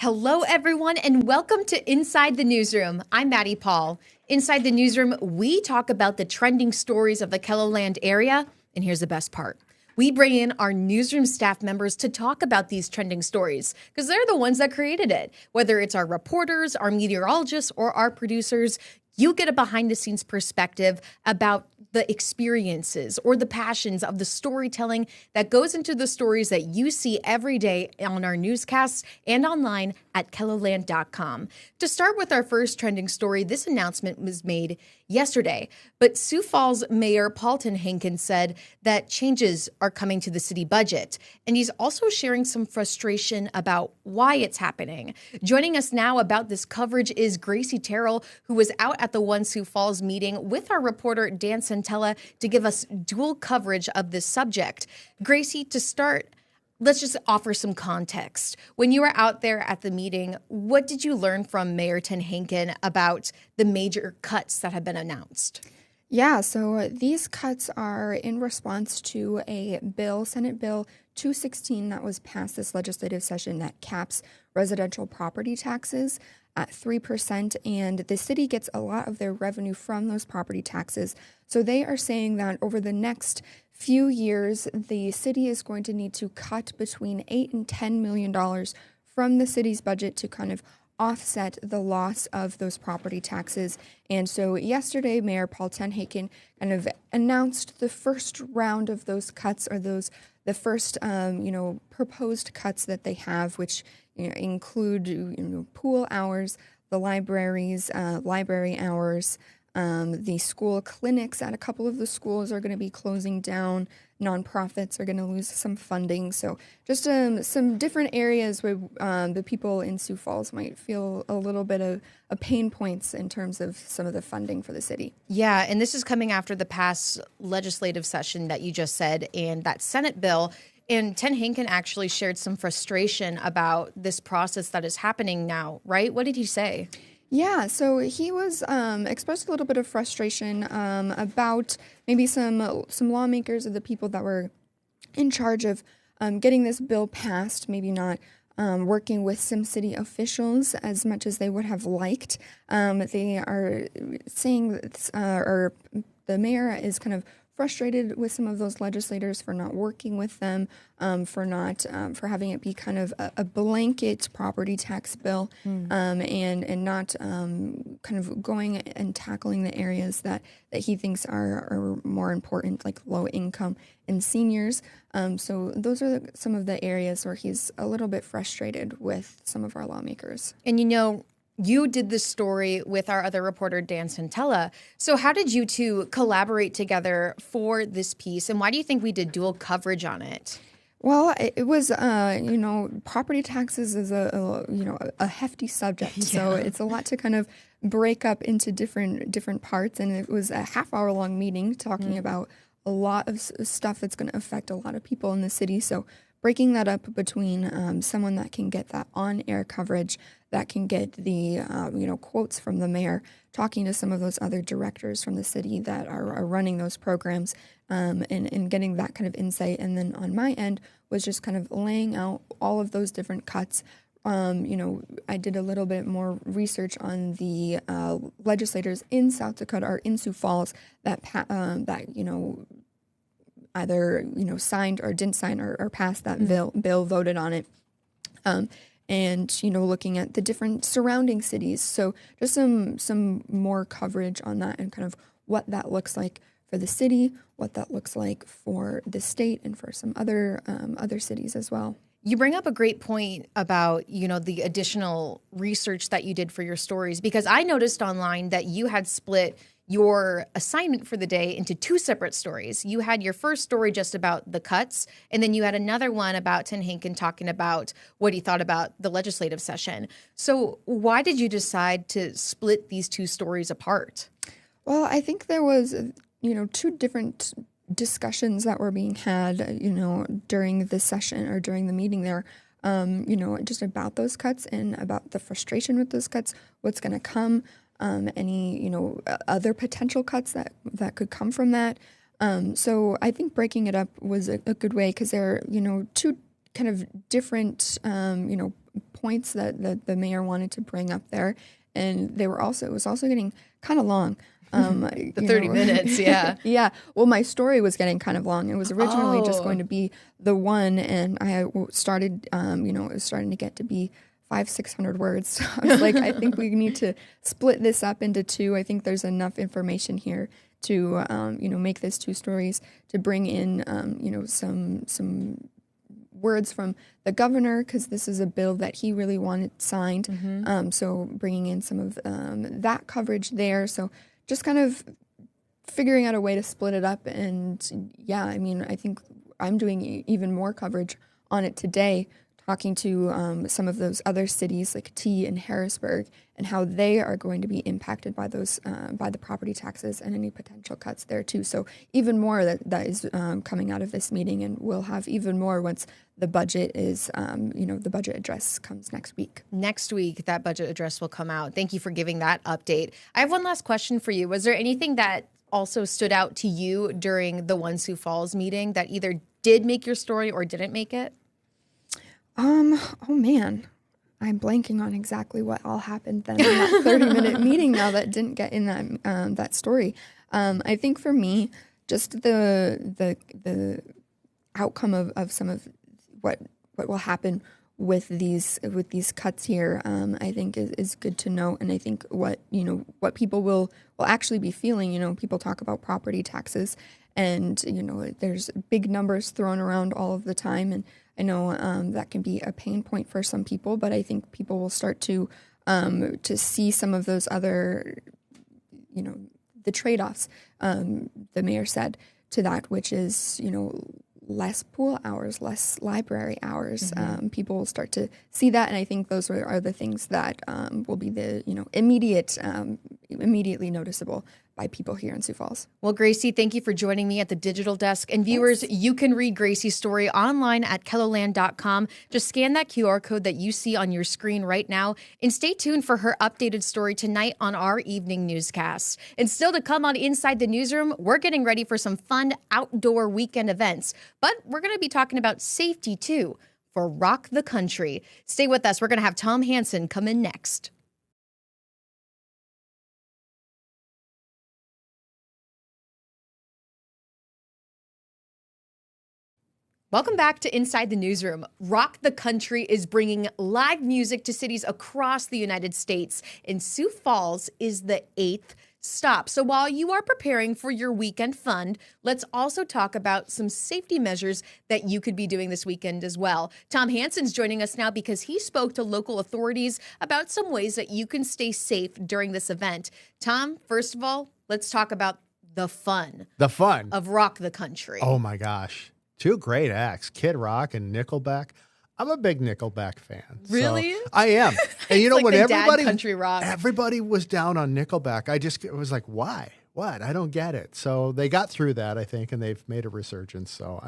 Hello, everyone, and welcome to Inside the Newsroom. I'm Maddie Paul. Inside the Newsroom, we talk about the trending stories of the KELOLAND area, and here's the best part. We bring in our newsroom staff members to talk about these trending stories because they're the ones that created it. Whether it's our reporters, our meteorologists, or our producers, you get a behind-the-scenes perspective about the experiences or the passions of the storytelling that goes into the stories that you see every day on our newscasts and online at keloland.com. To start with our first trending story, this announcement was made yesterday, but Sioux Falls Mayor Paul Tenhaken said that changes are coming to the city budget, and he's also sharing some frustration about why it's happening. Joining us now about this coverage is Gracie Terrell, who was out at the One Sioux Falls meeting with our reporter Dan Santella to give us dual coverage of this subject. Gracie, to start, let's just offer some context. When you were out there at the meeting, what did you learn from Mayor Tenhaken about the major cuts that have been announced? Yeah, so these cuts are in response to a bill, Senate Bill 216, that was passed this legislative session that caps residential property taxes at 3%, and the city gets a lot of their revenue from those property taxes. So they are saying that over the next few years, the city is going to need to cut between $8 and $10 million from the city's budget to kind of offset the loss of those property taxes. And so yesterday, Mayor Paul Tenhaken kind of announced the first round of those cuts, or the first proposed cuts that they have, which include pool hours, the libraries, library hours. The school clinics at a couple of the schools are going to be closing down. Nonprofits are going to lose some funding. So just some different areas where the people in Sioux Falls might feel a little bit of pain points in terms of some of the funding for the city. Yeah, and this is coming after the past legislative session that you just said and that Senate bill. And Tenhaken actually shared some frustration about this process that is happening now, right? What did he say? Yeah, so he was expressed a little bit of frustration about maybe some lawmakers or the people that were in charge of getting this bill passed, maybe not working with some city officials as much as they would have liked. They are saying that, or the mayor is kind of frustrated with some of those legislators for not working with them, for having it be kind of a blanket property tax bill, and not kind of going and tackling the areas that he thinks are more important, like low income and seniors. So those are some of the areas where he's a little bit frustrated with some of our lawmakers. And you did this story with our other reporter, Dan Santella. So how did you two collaborate together for this piece? And why do you think we did dual coverage on it? Well, it was, property taxes is a hefty subject. Yeah. So it's a lot to kind of break up into different parts. And it was a half-hour-long meeting talking about a lot of stuff that's going to affect a lot of people in the city. So breaking that up between someone that can get that on-air coverage, that can get the quotes from the mayor, talking to some of those other directors from the city that are running those programs, and getting that kind of insight. And then on my end was just kind of laying out all of those different cuts. I did a little bit more research on the legislators in South Dakota or in Sioux Falls that either signed or didn't sign or passed that bill, voted on it, and looking at the different surrounding cities. So just some more coverage on that and kind of what that looks like for the city, what that looks like for the state, and for some other cities as well. You bring up a great point about, the additional research that you did for your stories, because I noticed online that you had split your assignment for the day into two separate stories. You had your first story just about the cuts, and then you had another one about Tenhaken talking about what he thought about the legislative session. So why did you decide to split these two stories apart? Well, I think there was, two different discussions that were being had, during the session or during the meeting there, just about those cuts and about the frustration with those cuts, what's going to come, any, other potential cuts that could come from that. So I think breaking it up was a good way because there are, two kind of different, points that the mayor wanted to bring up there, and it was also getting kind of long. The 30 minutes, yeah. Yeah. Well, my story was getting kind of long. It was originally just going to be the one, and I started, it was starting to get to be 500-600 words. So I was like, I think we need to split this up into two. I think there's enough information here to, make this two stories, to bring in, some words from the governor, because this is a bill that he really wanted signed. So bringing in some of that coverage there. So just kind of figuring out a way to split it up. And yeah, I mean, I think I'm doing even more coverage on it today, talking to some of those other cities like T and Harrisburg, and how they are going to be impacted by those by the property taxes and any potential cuts there too. So even more that is coming out of this meeting, and we'll have even more once the budget is, the budget address comes next week. Next week, that budget address will come out. Thank you for giving that update. I have one last question for you. Was there anything that also stood out to you during the One Sioux Falls meeting that either did make your story or didn't make it? Oh man, I'm blanking on exactly what all happened then in that 30-minute meeting now that didn't get in that story. I think for me, just the outcome of some of what will happen with these cuts here, I think is good to note. And I think what people will actually be feeling, people talk about property taxes, and there's big numbers thrown around all of the time, and I know that can be a pain point for some people, but I think people will start to see some of those other, the trade-offs, the mayor said to that, which is, less pool hours, less library hours. People will start to see that, and I think those are the things that will be the immediately noticeable by people here in Sioux Falls. Well, Gracie, thank you for joining me at the digital desk. And viewers, you can read Gracie's story online at KELOLAND.com. Just scan that QR code that you see on your screen right now, and stay tuned for her updated story tonight on our evening newscast. And still to come on Inside the Newsroom, we're getting ready for some fun outdoor weekend events, but we're going to be talking about safety too for Rock the Country. Stay with us. We're going to have Tom Hansen come in next. Welcome back to Inside the Newsroom. Rock the Country is bringing live music to cities across the United States, and Sioux Falls is the 8th stop. So while you are preparing for your weekend fun, let's also talk about some safety measures that you could be doing this weekend as well. Tom Hansen's joining us now because he spoke to local authorities about some ways that you can stay safe during this event. Tom, first of all, let's talk about the fun. The fun of Rock the Country. Oh my gosh. Two great acts, Kid Rock and Nickelback. I'm a big Nickelback fan. Really? So I am. And you know, like when everybody was down on Nickelback, I was like, why? What? I don't get it. So they got through that, I think, and they've made a resurgence. So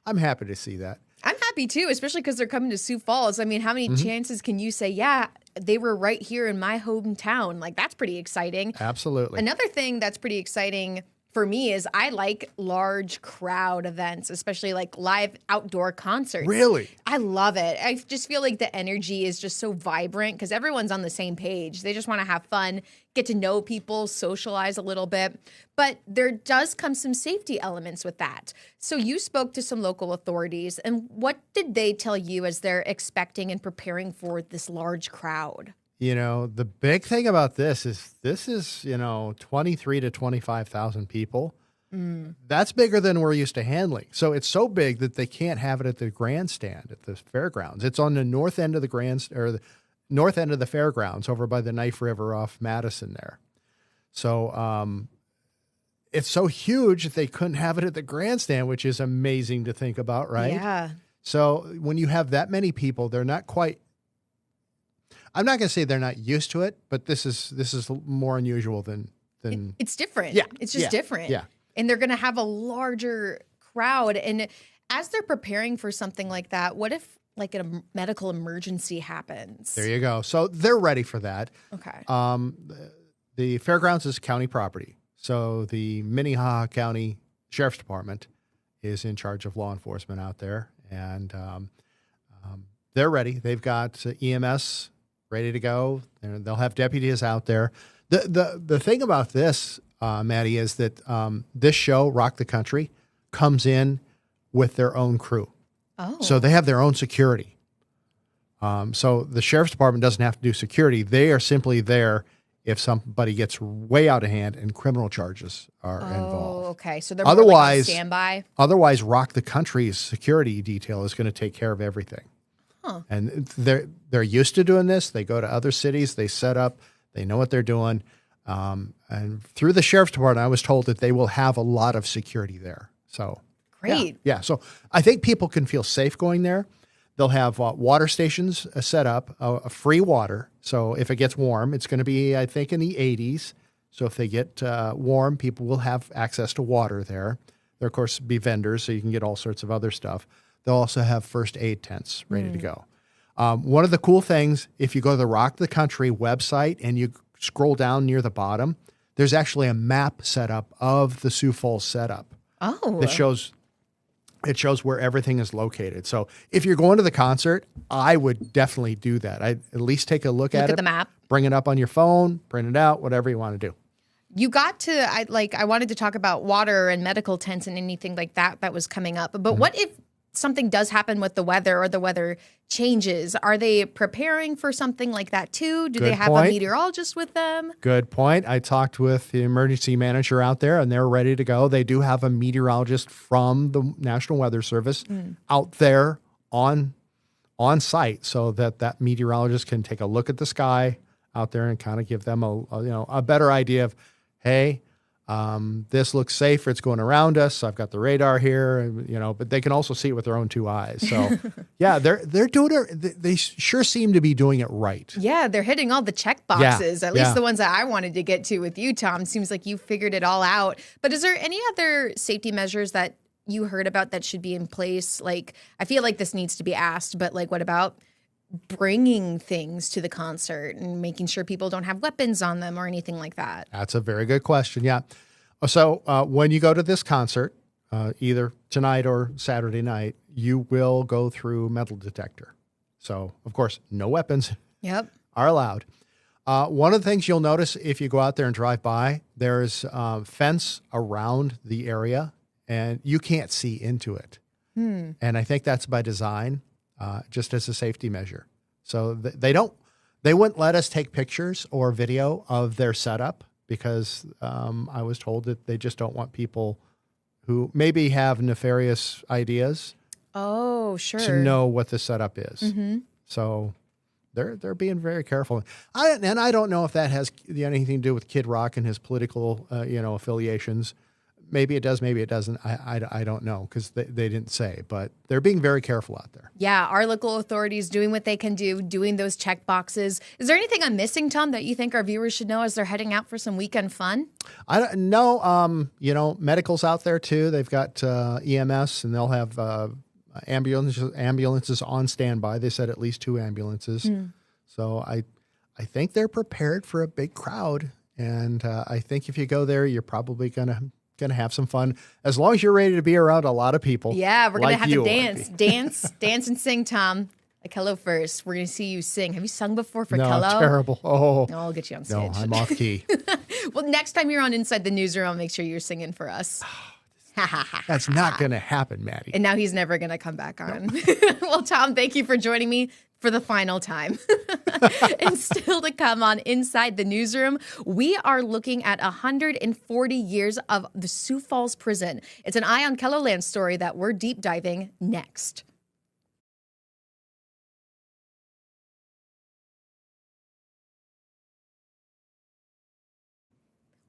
I'm happy to see that. I'm happy too, especially because they're coming to Sioux Falls. I mean, how many chances can you say, yeah, they were right here in my hometown? Like, that's pretty exciting. Absolutely. Another thing that's pretty exciting for me is I like large crowd events, especially like live outdoor concerts. Really? I love it. I just feel like the energy is just so vibrant because everyone's on the same page. They just want to have fun, get to know people, socialize a little bit. But there does come some safety elements with that. So you spoke to some local authorities, and what did they tell you as they're expecting and preparing for this large crowd? The big thing about this is 23 to 25,000 people. That's bigger than we're used to handling. So it's so big that they can't have it at the grandstand at the fairgrounds. It's on the north end of the north end of the fairgrounds over by the Knife River off Madison there. So it's so huge that they couldn't have it at the grandstand, which is amazing to think about, right? Yeah. So when you have that many people, they're not quite. I'm not going to say they're not used to it, but this is more unusual than. It's different. Yeah, it's just different. Yeah, and they're going to have a larger crowd. And as they're preparing for something like that, what if like a medical emergency happens? There you go. So they're ready for that. Okay. The fairgrounds is county property, so the Minnehaha County Sheriff's Department is in charge of law enforcement out there, and they're ready. They've got EMS ready to go. They'll have deputies out there. The thing about this, Maddie, is that this show, Rock the Country, comes in with their own crew. Oh. So they have their own security. So the sheriff's department doesn't have to do security. They are simply there if somebody gets way out of hand and criminal charges are involved. Oh, okay. So they're more like on standby. Otherwise, Rock the Country's security detail is going to take care of everything. Huh. And they're used to doing this. They go to other cities. They set up. They know what they're doing. And through the sheriff's department, I was told that they will have a lot of security there. So Great. Yeah. So I think people can feel safe going there. They'll have water stations set up, free water. So if it gets warm, it's going to be, I think, in the 80s. So if they get warm, people will have access to water there. There, of course, be vendors, so you can get all sorts of other stuff. They'll also have first aid tents ready to go. One of the cool things, if you go to the Rock the Country website and you scroll down near the bottom, there's actually a map set up of the Sioux Falls setup. Oh. It shows where everything is located. So if you're going to the concert, I would definitely do that. I'd at least take a look at it. The map. Bring it up on your phone, print it out, whatever you want to do. You got to, I wanted to talk about water and medical tents and anything like that was coming up. But what if something does happen with the weather or the weather changes? Are they preparing for something like that too? Do they have a meteorologist with them? Good point. I talked with the emergency manager out there and they're ready to go. They do have a meteorologist from the National Weather Service out there on site so that meteorologist can take a look at the sky out there and kind of give them a better idea of, hey, this looks safe. It's going around us. I've got the radar here, but they can also see it with their own two eyes. So yeah, they're doing it. They sure seem to be doing it right. Yeah. They're hitting all the check boxes, at least the ones that I wanted to get to with you, Tom. Seems like you figured it all out. But is there any other safety measures that you heard about that should be in place? Like, I feel like this needs to be asked, but like, what about bringing things to the concert and making sure people don't have weapons on them or anything like that? That's a very good question. Yeah. So when you go to this concert, either tonight or Saturday night, you will go through metal detector. So, of course, no weapons are allowed. One of the things you'll notice if you go out there and drive by, there's a fence around the area and you can't see into it. And I think that's by design. Just as a safety measure. So they wouldn't let us take pictures or video of their setup because I was told that they just don't want people who maybe have nefarious ideas to know what the setup is. So they're being very careful. I don't know if that has anything to do with Kid Rock and his political affiliations. Maybe it does, maybe it doesn't. I don't know because they didn't say, but they're being very careful out there. Yeah, our local authorities doing what they can do, doing those check boxes. Is there anything I'm missing, Tom, that you think our viewers should know as they're heading out for some weekend fun? I don't know. Medical's out there too. They've got EMS and they'll have ambulances on standby. They said at least 2 ambulances. So I think they're prepared for a big crowd. And I think if you go there, you're probably going to have some fun as long as you're ready to be around a lot of people. Yeah, we're going to have to dance and sing, Tom. Like Hello First. We're going to see you sing. Have you sung before for Hello? No, terrible. Oh. No, I'll get you on stage. No, I'm off key. Well, next time you're on Inside the Newsroom, I'll make sure you're singing for us. That's not going to happen, Maddie. And now he's never going to come back on. No. Well, Tom, thank you for joining me for the final time. And still to come on Inside the Newsroom, we are looking at 140 years of the Sioux Falls Prison. It's an Eye on KELOLAND story that we're deep diving next.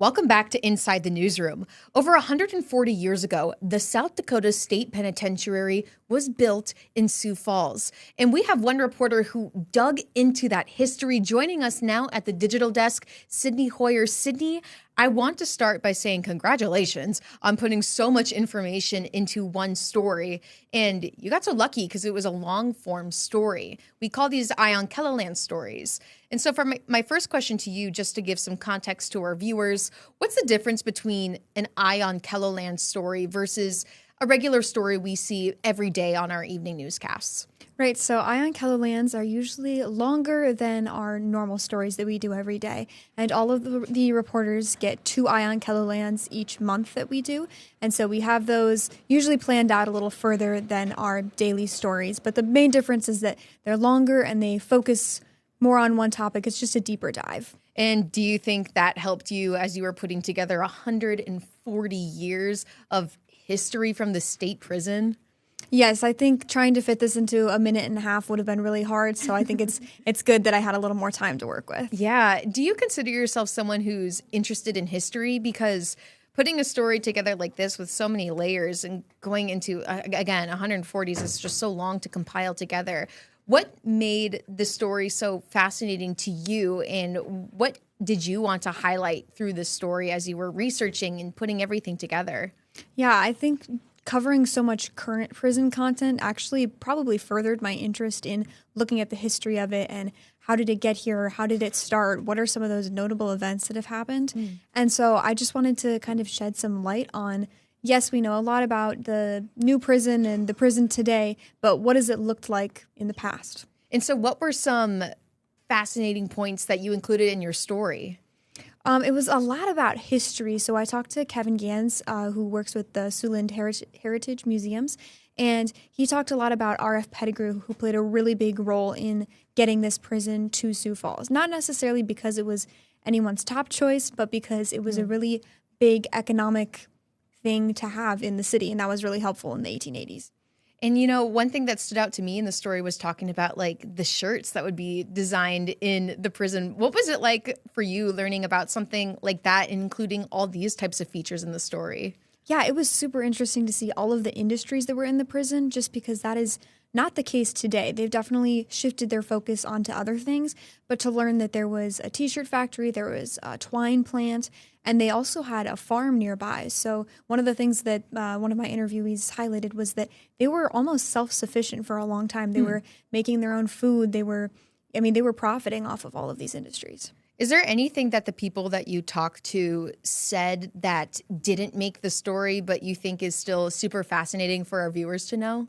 Welcome back to Inside the Newsroom. Over 140 years ago, the South Dakota State Penitentiary was built in Sioux Falls. And we have one reporter who dug into that history joining us now at the digital desk, Sydney Hoyer. Sydney, I want to start by saying congratulations on putting so much information into one story. And you got so lucky because it was a long form story. We call these Eye on KELOLAND stories. And so for my first question to you, just to give some context to our viewers, what's the difference between an Eye on KELOLAND story versus a regular story we see every day on our evening newscasts? Right, so Ion Kelolands are usually longer than our normal stories that we do every day. And all of the reporters get 2 Ion Kelolands each month that we do. And so we have those usually planned out a little further than our daily stories. But the main difference is that they're longer and they focus more on one topic. It's just a deeper dive. And do you think that helped you as you were putting together 140 years of history from the state prison? Yes, I think trying to fit this into a minute and a half would have been really hard. So I think it's good that I had a little more time to work with. Yeah. Do you consider yourself someone who's interested in history? Because putting a story together like this with so many layers and going into, again, 140s is just so long to compile together. What made the story so fascinating to you, and what did you want to highlight through the story as you were researching and putting everything together? Yeah, I think covering so much current prison content actually probably furthered my interest in looking at the history of it and how did it get here? How did it start? What are some of those notable events that have happened? And so I just wanted to kind of shed some light on, yes, we know a lot about the new prison and the prison today, but what has it looked like in the past? And so what were some fascinating points that you included in your story? It was a lot about history. So I talked to Kevin Gans, who works with the Siouxland Heritage Museums, and he talked a lot about R.F. Pettigrew, who played a really big role in getting this prison to Sioux Falls. Not necessarily because it was anyone's top choice, but because it was a really big economic thing to have in the city, and that was really helpful in the 1880s. And, you know, one thing that stood out to me in the story was talking about, like, the shirts that would be designed in the prison. What was it like for you learning about something like that, including all these types of features in the story? Yeah, it was super interesting to see all of the industries that were in the prison, just because that is not the case today. They've definitely shifted their focus onto other things, but to learn that there was a t-shirt factory, there was a twine plant, and they also had a farm nearby. So one of the things that one of my interviewees highlighted was that they were almost self-sufficient for a long time. They were making their own food. They were profiting off of all of these industries. Is there anything that the people that you talked to said that didn't make the story, but you think is still super fascinating for our viewers to know?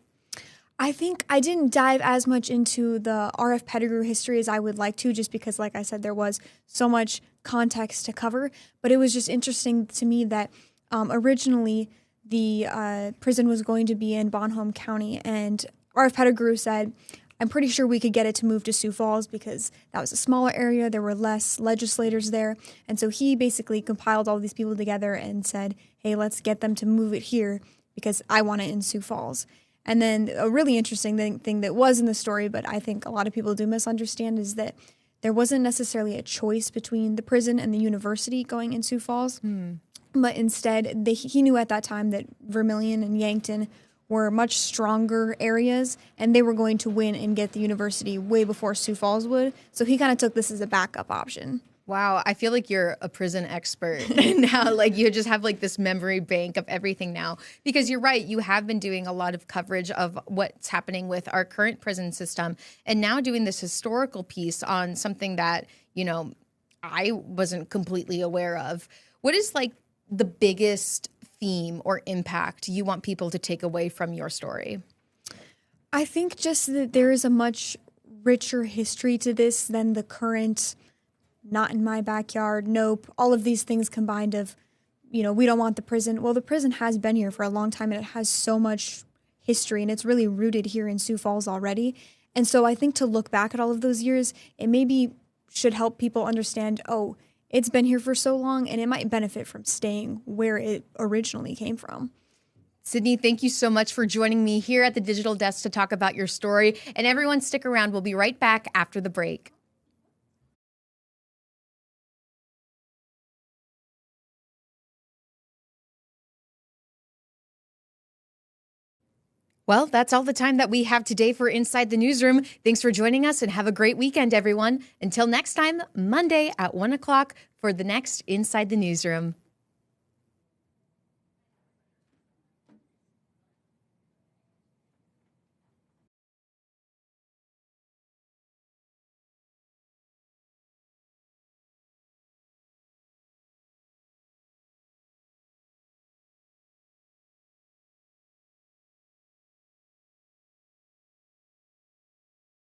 I think I didn't dive as much into the R.F. Pettigrew history as I would like to, just because, like I said, there was so much context to cover. But it was just interesting to me that originally the prison was going to be in Bonhomme County, and R.F. Pettigrew said, I'm pretty sure we could get it to move to Sioux Falls because that was a smaller area. There were less legislators there. And so he basically compiled all these people together and said, hey, let's get them to move it here because I want it in Sioux Falls. And then a really interesting thing that was in the story, but I think a lot of people do misunderstand, is that there wasn't necessarily a choice between the prison and the university going in Sioux Falls. But instead, he knew at that time that Vermilion and Yankton were much stronger areas, and they were going to win and get the university way before Sioux Falls would. So he kind of took this as a backup option. Wow, I feel like you're a prison expert now. Like you just have like this memory bank of everything now. Because you're right, you have been doing a lot of coverage of what's happening with our current prison system, and now doing this historical piece on something that, you know, I wasn't completely aware of. What is like the biggest theme or impact you want people to take away from your story? I think just that there is a much richer history to this than the current not in my backyard, nope, all of these things combined of, you know, we don't want the prison. Well, the prison has been here for a long time and it has so much history and it's really rooted here in Sioux Falls already. And so I think to look back at all of those years, it maybe should help people understand, oh, it's been here for so long and it might benefit from staying where it originally came from. Sydney, thank you so much for joining me here at the Digital Desk to talk about your story. And everyone stick around. We'll be right back after the break. Well, that's all the time that we have today for Inside the Newsroom. Thanks for joining us and have a great weekend, everyone. Until next time, Monday at 1 o'clock for the next Inside the Newsroom.